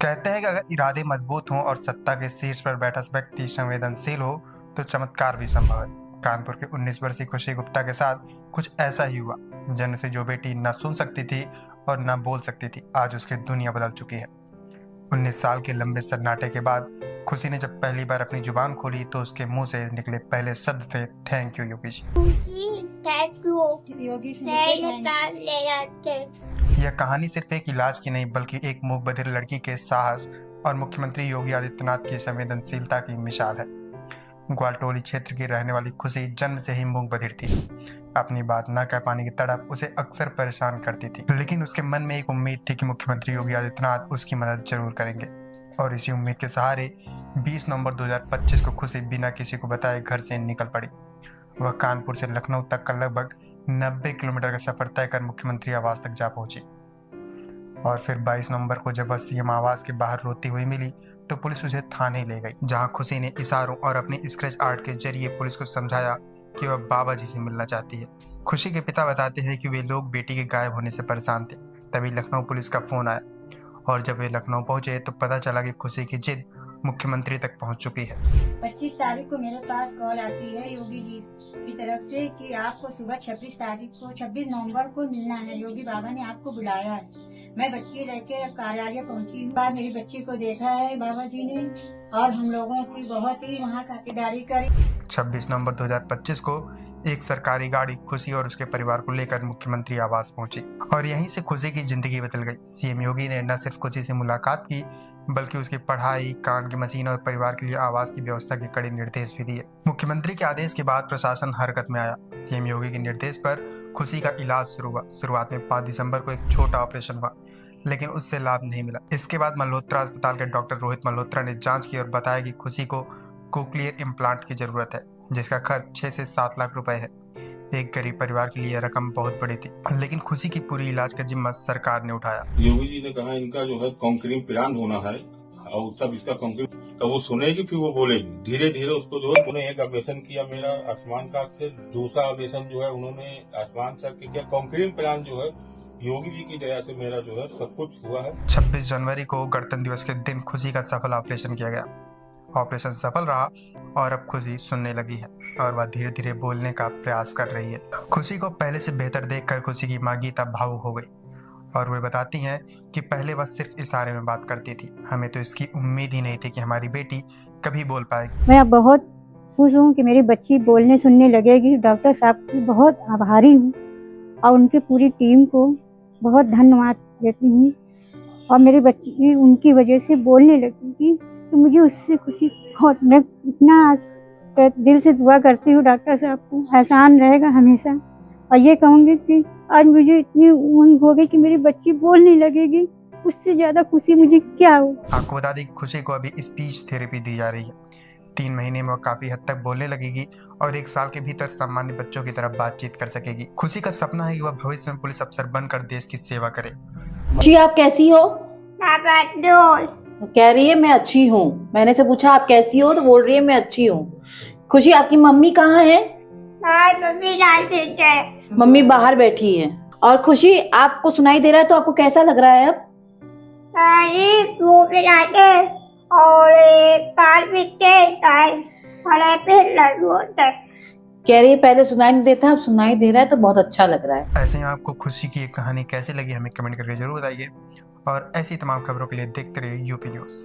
कहते हैं कि अगर इरादे मजबूत हों और सत्ता के शीर्ष पर बैठा व्यक्ति संवेदनशील हो तो चमत्कार भी संभव है। कानपुर के 19 वर्षीय खुशी गुप्ता के साथ कुछ ऐसा ही हुआ। जन्म से जो बेटी न सुन सकती थी और न बोल सकती थी, आज उसकी दुनिया बदल चुकी है। 19 साल के लंबे सन्नाटे के बाद खुशी ने जब पहली बार अपनी जुबान खोली तो उसके मुंह से निकले पहले शब्द थे, थैंक यू योगी जी। यह कहानी सिर्फ एक इलाज की नहीं बल्कि एक मूक बधिर लड़की के साहस और मुख्यमंत्री योगी आदित्यनाथ की संवेदनशीलता की मिसाल है। ग्वालटोली क्षेत्र की रहने वाली खुशी जन्म से ही मूक बधिर थी। अपनी बात न कह पाने की तड़प उसे अक्सर परेशान करती थी, लेकिन उसके मन में एक उम्मीद थी कि मुख्यमंत्री योगी आदित्यनाथ उसकी मदद जरूर करेंगे। और इसी उम्मीद के सहारे 20 नवंबर 2025 को खुशी बिना किसी को बताए घर से निकल पड़ी। वह कानपुर से लखनऊ तक का लगभग 90 किलोमीटर का सफर तय कर मुख्यमंत्री आवास तक जा पहुंची। और फिर 22 नवंबर को जब वह सीएम आवास के बाहर रोती हुई मिली तो पुलिस उसे थाने ले गई, जहां खुशी ने इशारों और अपनी स्क्रैच आर्ट के जरिए पुलिस को समझाया कि वह बाबा जी से मिलना चाहती है। खुशी के पिता बताते हैं कि वे लोग बेटी के गायब होने से परेशान थे। तभी लखनऊ पुलिस का फोन आया और जब वे लखनऊ पहुंचे तो पता चला कि खुशी की जिद मुख्यमंत्री तक पहुंच चुकी है। 25 तारीख को मेरे पास कॉल आती है योगी जी की तरफ से कि आपको सुबह 26 नवंबर को मिलना है, योगी बाबा ने आपको बुलाया है। मैं बच्ची लेके कार्यालय पहुंची हूँ। बाद मेरी बच्ची को देखा है बाबा जी ने और हम लोगों की बहुत ही वहाँ खातिरदारी करी। 26 नवंबर 2025 को एक सरकारी गाड़ी खुशी और उसके परिवार को लेकर मुख्यमंत्री आवास पहुंची और यहीं से खुशी की जिंदगी बदल गई। सीएम योगी ने न सिर्फ खुशी से मुलाकात की बल्कि उसकी पढ़ाई, कान की मशीन और परिवार के लिए आवास की व्यवस्था के कड़े निर्देश भी दिए। मुख्यमंत्री के आदेश के बाद प्रशासन हरकत में आया। सीएम योगी के निर्देश पर खुशी का इलाज शुरू हुआ। शुरुआत में 5 दिसंबर को एक छोटा ऑपरेशन हुआ, लेकिन उससे लाभ नहीं मिला। इसके बाद मल्होत्रा अस्पताल के डॉक्टर रोहित मल्होत्रा ने जांच की और बताया कि खुशी को कोक्लियर इम्प्लांट की जरूरत है, जिसका खर्च 6 से 7 लाख रुपए है। एक गरीब परिवार के लिए रकम बहुत बड़ी थी, लेकिन खुशी की पूरी इलाज का जिम्मा सरकार ने उठाया। योगी जी ने कहा इनका जो है कॉन्क्रीट प्लान होना है और सब इसका कॉन्क्रीट, तो वो सुनेगी फिर वो बोलेगी। धीरे धीरे उसको जो है उन्होंने एक ऑपरेशन किया मेरा आयुष्मान कार्ड से, दूसरा ऑपरेशन जो है उन्होंने आयुष्मान सर के किया। कॉन्क्रीट प्लान जो है योगी जी की दया से मेरा जो है सब कुछ हुआ है। 26 जनवरी को गणतंत्र दिवस के दिन खुशी का सफल ऑपरेशन किया गया। ऑपरेशन सफल रहा और अब खुशी सुनने लगी है और वह धीरे धीरे बोलने का प्रयास कर रही है। खुशी को पहले से बेहतर देखकर खुशी की माँ गीता भावुक हो गई और वे बताती हैं कि पहले वह सिर्फ इशारे में बात करती थी। हमें तो इसकी उम्मीद ही नहीं थी कि हमारी बेटी कभी बोल पाएगी। मैं बहुत खुश हूँ कि मेरी बच्ची बोलने सुनने लगेगी। डॉक्टर साहब की बहुत आभारी हूँ और उनकी पूरी टीम को बहुत धन्यवाद देती हूँ। और मेरी बच्ची उनकी वजह से बोलने लगेगी तो मुझे उससे खुशी बहुत, मैं इतना दिल से दुआ करती हूँ डॉक्टर साहब को एहसान रहेगा हमेशा। और ये कहूँगी कि आज मुझे इतनी उम्मीद हो गई कि मेरी बच्ची बोलने लगेगी, उससे ज़्यादा खुशी मुझे क्या हो। आपको बता दें खुशी को अभी स्पीच थेरेपी दी जा रही है। 3 महीने में वो काफी हद तक बोलने लगेगी और 1 साल के भीतर सामान्य बच्चों की तरह बातचीत कर सकेगी। खुशी का सपना है कि वह भविष्य में पुलिस अफसर बनकर देश की सेवा करे। जी आप कैसी हो? कह रही है मैं अच्छी हूँ। मैंने से पूछा आप कैसी हो तो बोल रही है मैं अच्छी हूँ। खुशी आपकी मम्मी कहाँ है? मम्मी बाहर बैठी है। और खुशी आपको सुनाई दे रहा है तो आपको कैसा लग रहा है अब? और कह रही है पहले सुनाई नहीं देता, अब सुनाई दे रहा है तो बहुत अच्छा लग रहा है। ऐसे ही आपको खुशी की एक कहानी कैसी लगी हमें कमेंट करके जरूर बताइए और ऐसी तमाम खबरों के लिए देखते रहिए यूपी न्यूज़।